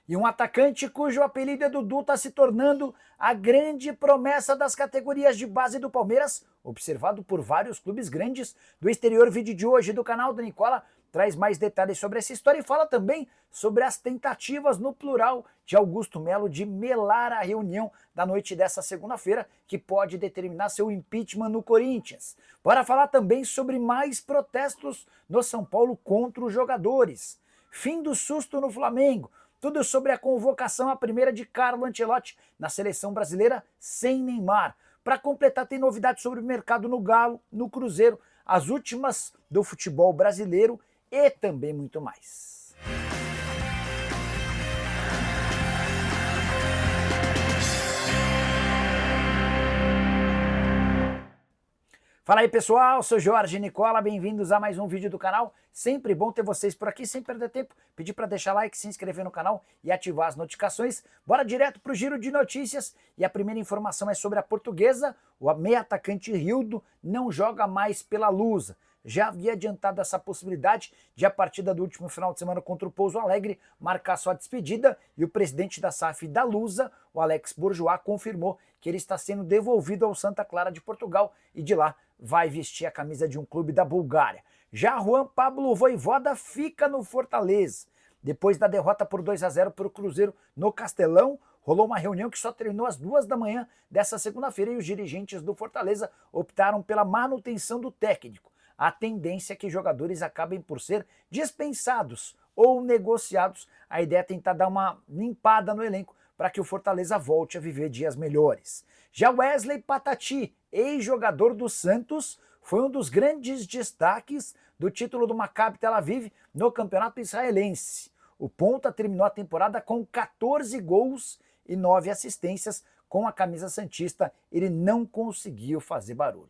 E um atacante cujo apelido é Dudu está se tornando a grande promessa das categorias de base do Palmeiras, observado por vários clubes grandes do exterior. Vídeo de hoje do canal do Nicola traz mais detalhes sobre essa história e fala também sobre as tentativas, no plural, de Augusto Melo de melar a reunião da noite dessa segunda-feira, que pode determinar seu impeachment no Corinthians. Bora falar também sobre mais protestos no São Paulo contra os jogadores. Fim do susto no Flamengo. Tudo sobre a convocação à primeira de Carlo Ancelotti na seleção brasileira sem Neymar. Para completar, tem novidades sobre o mercado no Galo, no Cruzeiro, as últimas do futebol brasileiro e também muito mais. Fala aí pessoal, sou Jorge Nicola, bem-vindos a mais um vídeo do canal. Sempre bom ter vocês por aqui, sem perder tempo. Pedir para deixar like, se inscrever no canal e ativar as notificações. Bora direto para o giro de notícias. E a primeira informação é sobre a Portuguesa. O meia atacante Rildo não joga mais pela Lusa. Já havia adiantado essa possibilidade de a partida do último final de semana contra o Pouso Alegre marcar sua despedida, e o presidente da SAF da Lusa, o Alex Bourgeois, confirmou que ele está sendo devolvido ao Santa Clara de Portugal e de lá vai vestir a camisa de um clube da Bulgária. Já Juan Pablo Vojvoda fica no Fortaleza. Depois da derrota por 2-0 para o Cruzeiro no Castelão, rolou uma reunião que só terminou às 2 da manhã dessa segunda-feira e os dirigentes do Fortaleza optaram pela manutenção do técnico. A tendência é que jogadores acabem por ser dispensados ou negociados. A ideia é tentar dar uma limpada no elenco para que o Fortaleza volte a viver dias melhores. Já Wesley Patati, ex-jogador do Santos, foi um dos grandes destaques do título do Maccabi Tel Aviv no campeonato israelense. O ponta terminou a temporada com 14 gols e 9 assistências. Com a camisa santista, ele não conseguiu fazer barulho.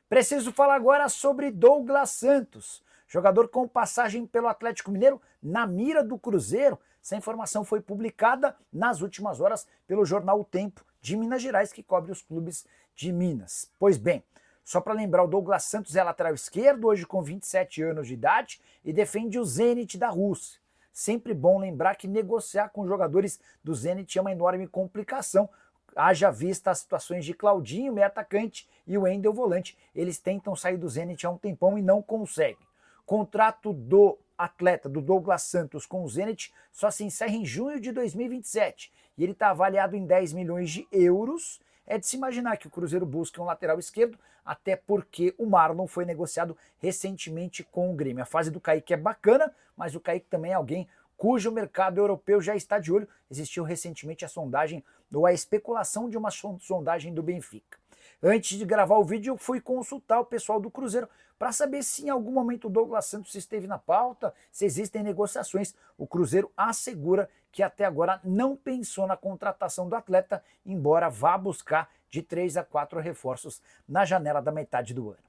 Preciso falar agora sobre Douglas Santos, jogador com passagem pelo Atlético Mineiro na mira do Cruzeiro. Essa informação foi publicada nas últimas horas pelo jornal O Tempo de Minas Gerais, que cobre os clubes de Minas. Pois bem, só para lembrar, o Douglas Santos é lateral esquerdo, hoje com 27 anos de idade, e defende o Zenit da Rússia. Sempre bom lembrar que negociar com jogadores do Zenit é uma enorme complicação. Haja vista as situações de Claudinho, meio atacante, e o Wendel, volante. Eles tentam sair do Zenit há um tempão e não conseguem. Contrato do atleta, do Douglas Santos, com o Zenit só se encerra em junho de 2027. E ele está avaliado em 10 milhões de euros. É de se imaginar que o Cruzeiro busque um lateral esquerdo, até porque o Marlon foi negociado recentemente com o Grêmio. A fase do Kaique é bacana, mas o Kaique também é alguém cujo mercado europeu já está de olho. Existiu recentemente a sondagem, ou a especulação de uma sondagem do Benfica. Antes de gravar o vídeo, eu fui consultar o pessoal do Cruzeiro para saber se em algum momento o Douglas Santos esteve na pauta, se existem negociações. O Cruzeiro assegura que até agora não pensou na contratação do atleta, embora vá buscar de 3 a 4 reforços na janela da metade do ano.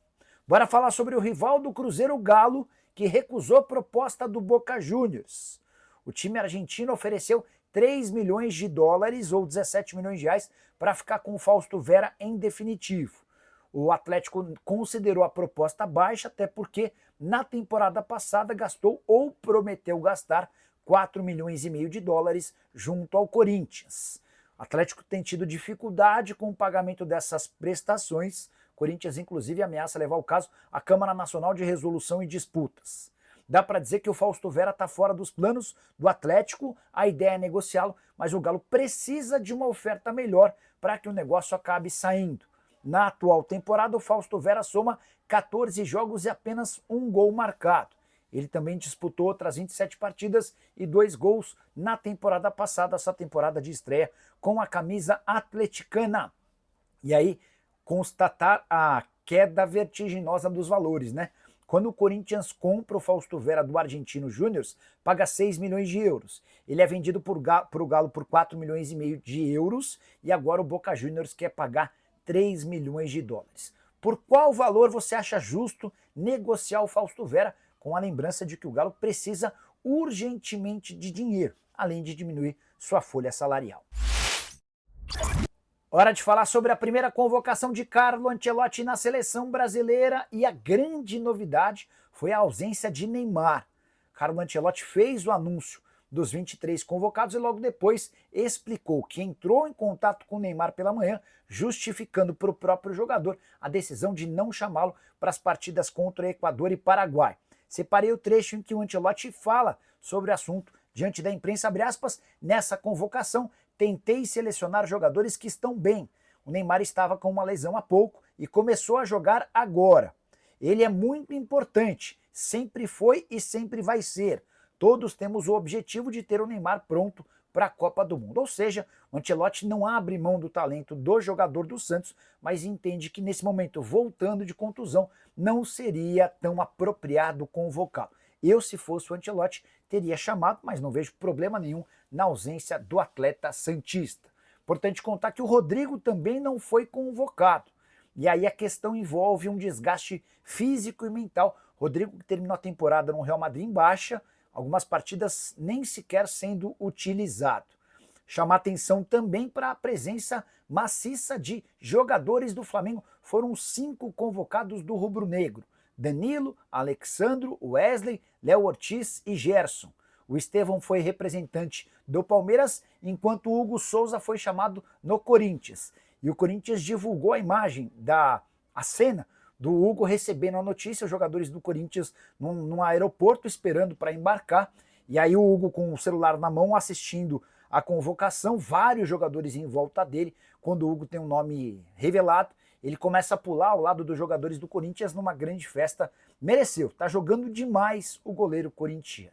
Bora falar sobre o rival do Cruzeiro, o Galo, que recusou a proposta do Boca Juniors. O time argentino ofereceu 3 milhões de dólares ou 17 milhões de reais para ficar com o Fausto Vera em definitivo. O Atlético considerou a proposta baixa, até porque na temporada passada gastou ou prometeu gastar 4 milhões e meio de dólares junto ao Corinthians. O Atlético tem tido dificuldade com o pagamento dessas prestações. O Corinthians, inclusive, ameaça levar o caso à Câmara Nacional de Resolução e Disputas. Dá para dizer que o Fausto Vera está fora dos planos do Atlético, a ideia é negociá-lo, mas o Galo precisa de uma oferta melhor para que o negócio acabe saindo. Na atual temporada, o Fausto Vera soma 14 jogos e apenas 1 gol marcado. Ele também disputou outras 27 partidas e 2 gols na temporada passada, essa temporada de estreia com a camisa atleticana. E aí, constatar a queda vertiginosa dos valores, né? Quando o Corinthians compra o Fausto Vera do Argentino Júnior, paga 6 milhões de euros. Ele é vendido para o Galo por 4 milhões e meio de euros e agora o Boca Juniors quer pagar 3 milhões de dólares. Por qual valor você acha justo negociar o Fausto Vera, com a lembrança de que o Galo precisa urgentemente de dinheiro, além de diminuir sua folha salarial? Hora de falar sobre a primeira convocação de Carlo Ancelotti na seleção brasileira, e a grande novidade foi a ausência de Neymar. Carlo Ancelotti fez o anúncio dos 23 convocados e logo depois explicou que entrou em contato com o Neymar pela manhã, justificando para o próprio jogador a decisão de não chamá-lo para as partidas contra Equador e Paraguai. Separei o trecho em que o Ancelotti fala sobre o assunto diante da imprensa, abre aspas, nessa convocação tentei selecionar jogadores que estão bem. O Neymar estava com uma lesão há pouco e começou a jogar agora. Ele é muito importante, sempre foi e sempre vai ser. Todos temos o objetivo de ter o Neymar pronto para a Copa do Mundo. Ou seja, o Ancelotti não abre mão do talento do jogador do Santos, mas entende que nesse momento, voltando de contusão, não seria tão apropriado convocá-lo. Eu, se fosse o Ancelotti, teria chamado, mas não vejo problema nenhum na ausência do atleta santista. Importante contar que o Rodrigo também não foi convocado. E aí a questão envolve um desgaste físico e mental. Rodrigo que terminou a temporada no Real Madrid em baixa, algumas partidas nem sequer sendo utilizado. Chamar atenção também para a presença maciça de jogadores do Flamengo. Foram 5 convocados do rubro-negro. Danilo, Alexandro, Wesley, Léo Ortiz e Gerson. O Estevão foi representante do Palmeiras, enquanto o Hugo Souza foi chamado no Corinthians. E o Corinthians divulgou a imagem a cena do Hugo recebendo a notícia, os jogadores do Corinthians num aeroporto esperando para embarcar, e aí o Hugo com o celular na mão assistindo a convocação, vários jogadores em volta dele. Quando o Hugo tem um nome revelado, ele começa a pular ao lado dos jogadores do Corinthians numa grande festa. Mereceu, tá jogando demais o goleiro corintiano.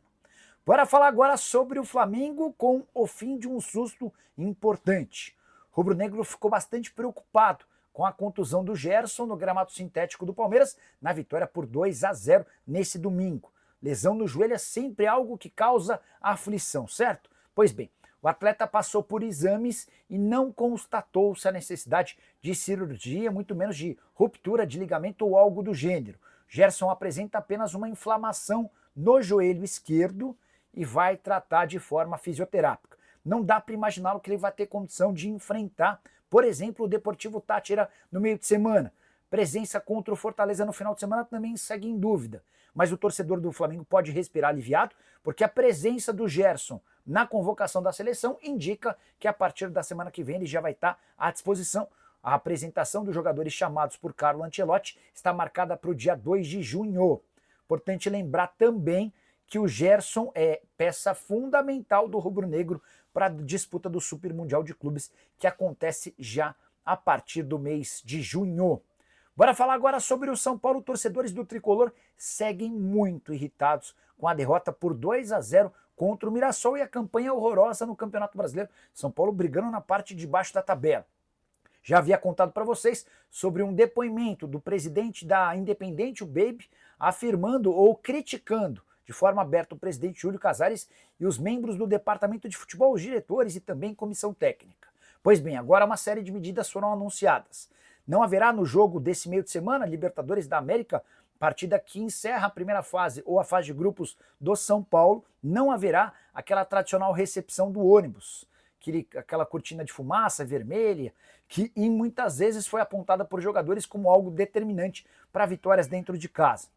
Bora falar agora sobre o Flamengo com o fim de um susto importante. O rubro-negro ficou bastante preocupado com a contusão do Gerson no gramado sintético do Palmeiras na vitória por 2-0 nesse domingo. Lesão no joelho é sempre algo que causa aflição, certo? Pois bem, o atleta passou por exames e não constatou-se a necessidade de cirurgia, muito menos de ruptura de ligamento ou algo do gênero. Gerson apresenta apenas uma inflamação no joelho esquerdo e vai tratar de forma fisioterápica. Não dá para imaginar o que ele vai ter condição de enfrentar, por exemplo, o Deportivo Táchira no meio de semana. Presença contra o Fortaleza no final de semana também segue em dúvida. Mas o torcedor do Flamengo pode respirar aliviado, porque a presença do Gerson na convocação da seleção indica que a partir da semana que vem ele já vai estar à disposição. A apresentação dos jogadores chamados por Carlo Ancelotti está marcada para o dia 2 de junho. Importante lembrar também que o Gerson é peça fundamental do rubro-negro para a disputa do Super Mundial de Clubes, que acontece já a partir do mês de junho. Bora falar agora sobre o São Paulo. Torcedores do Tricolor seguem muito irritados com a derrota por 2-0 contra o Mirassol e a campanha horrorosa no Campeonato Brasileiro. São Paulo brigando na parte de baixo da tabela. Já havia contado para vocês sobre um depoimento do presidente da Independente, o Baby, afirmando ou criticando de forma aberta o presidente Júlio Casares e os membros do departamento de futebol, os diretores e também comissão técnica. Pois bem, agora uma série de medidas foram anunciadas. Não haverá no jogo desse meio de semana, Libertadores da América, partida que encerra a primeira fase ou a fase de grupos do São Paulo, não haverá aquela tradicional recepção do ônibus, aquela cortina de fumaça vermelha, que muitas vezes foi apontada por jogadores como algo determinante para vitórias dentro de casa.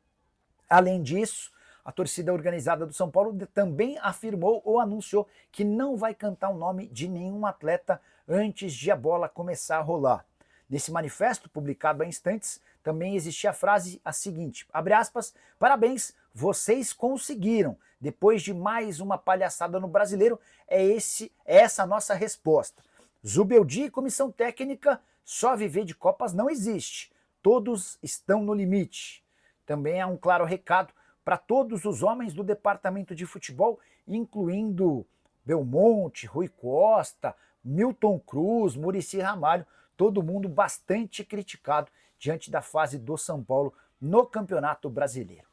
Além disso, a torcida organizada do São Paulo também afirmou ou anunciou que não vai cantar o nome de nenhum atleta antes de a bola começar a rolar. Nesse manifesto, publicado há instantes, também existia a frase a seguinte, abre aspas, parabéns, vocês conseguiram. Depois de mais uma palhaçada no Brasileiro, é essa a nossa resposta. Zubeldia e comissão técnica, só viver de Copas não existe. Todos estão no limite. Também é um claro recado para todos os homens do departamento de futebol, incluindo Belmonte, Rui Costa, Milton Cruz, Muricy Ramalho, todo mundo bastante criticado diante da fase do São Paulo no Campeonato Brasileiro.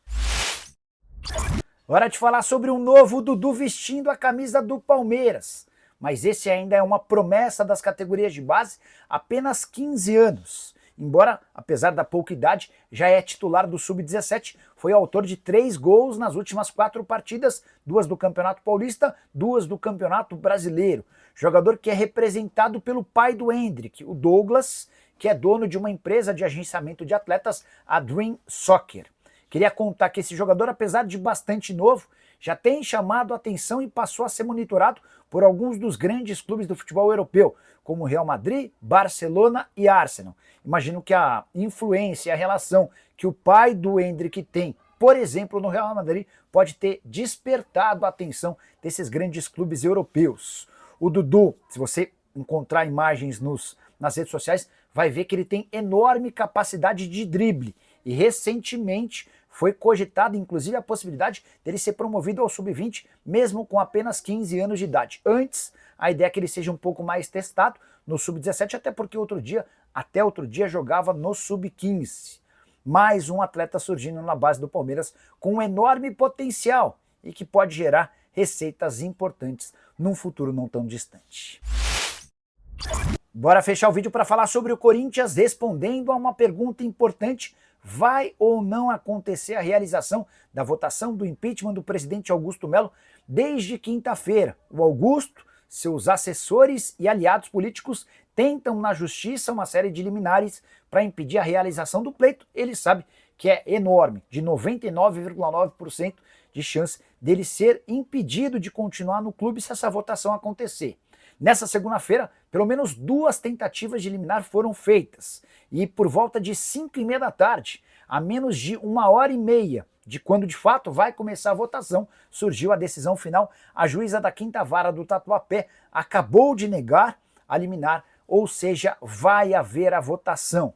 Hora de falar sobre um novo Dudu vestindo a camisa do Palmeiras. Mas esse ainda é uma promessa das categorias de base, apenas 15 anos. Embora, apesar da pouca idade, já é titular do Sub-17, foi autor de 3 gols nas últimas 4 partidas, 2 do Campeonato Paulista, 2 do Campeonato Brasileiro. Jogador que é representado pelo pai do Hendrick, o Douglas, que é dono de uma empresa de agenciamento de atletas, a Dream Soccer. Queria contar que esse jogador, apesar de bastante novo, já tem chamado a atenção e passou a ser monitorado por alguns dos grandes clubes do futebol europeu, como Real Madrid, Barcelona e Arsenal. Imagino que a influência e a relação que o pai do Endrick tem, por exemplo, no Real Madrid, pode ter despertado a atenção desses grandes clubes europeus. O Dudu, se você encontrar imagens nas redes sociais, vai ver que ele tem enorme capacidade de drible. E recentemente foi cogitada inclusive a possibilidade dele ser promovido ao sub-20, mesmo com apenas 15 anos de idade. Antes, a ideia é que ele seja um pouco mais testado no sub-17, até porque até outro dia jogava no sub-15. Mais um atleta surgindo na base do Palmeiras com um enorme potencial e que pode gerar receitas importantes num futuro não tão distante. Bora fechar o vídeo para falar sobre o Corinthians respondendo a uma pergunta importante: vai ou não acontecer a realização da votação do impeachment do presidente Augusto Melo desde quinta-feira? O Augusto, seus assessores e aliados políticos tentam na justiça uma série de liminares para impedir a realização do pleito. Ele sabe que é enorme, de 99,9% de chance dele ser impedido de continuar no clube se essa votação acontecer. Nessa segunda-feira, pelo menos 2 tentativas de liminar foram feitas, e por volta de 5h30 da tarde, a menos de 1h30 de quando de fato vai começar a votação, surgiu a decisão final. A juíza da 5ª Vara do Tatuapé acabou de negar a liminar, ou seja, vai haver a votação.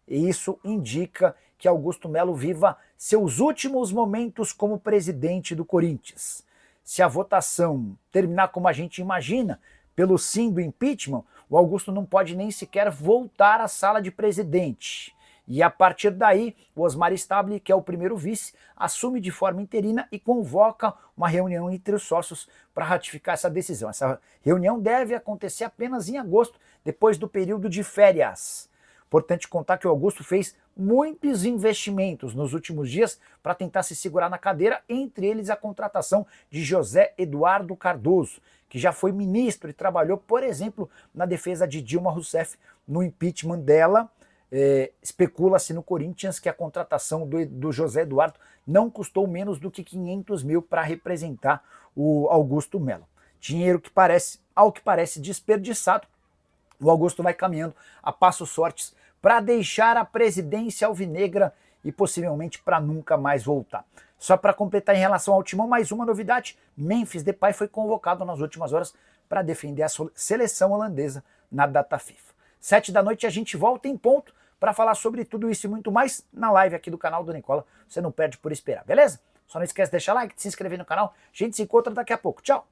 E isso indica que Augusto Melo viva seus últimos momentos como presidente do Corinthians. Se a votação terminar como a gente imagina, pelo sim do impeachment, o Augusto não pode nem sequer voltar à sala de presidente. E a partir daí, o Osmar Stabile, que é o primeiro vice, assume de forma interina e convoca uma reunião entre os sócios para ratificar essa decisão. Essa reunião deve acontecer apenas em agosto, depois do período de férias. Importante contar que o Augusto fez muitos investimentos nos últimos dias para tentar se segurar na cadeira, entre eles a contratação de José Eduardo Cardoso, que já foi ministro e trabalhou, por exemplo, na defesa de Dilma Rousseff no impeachment dela. Especula-se no Corinthians que a contratação do José Eduardo não custou menos do que 500 mil para representar o Augusto Melo. Dinheiro que ao que parece desperdiçado. O Augusto vai caminhando a passos fortes para deixar a presidência alvinegra e possivelmente para nunca mais voltar. Só para completar em relação ao Timão, mais uma novidade: Memphis Depay foi convocado nas últimas horas para defender a seleção holandesa na data FIFA. 7 da noite a gente volta em ponto para falar sobre tudo isso e muito mais na live aqui do canal do Nicola. Você não perde por esperar, beleza? Só não esquece de deixar like, de se inscrever no canal. A gente se encontra daqui a pouco. Tchau!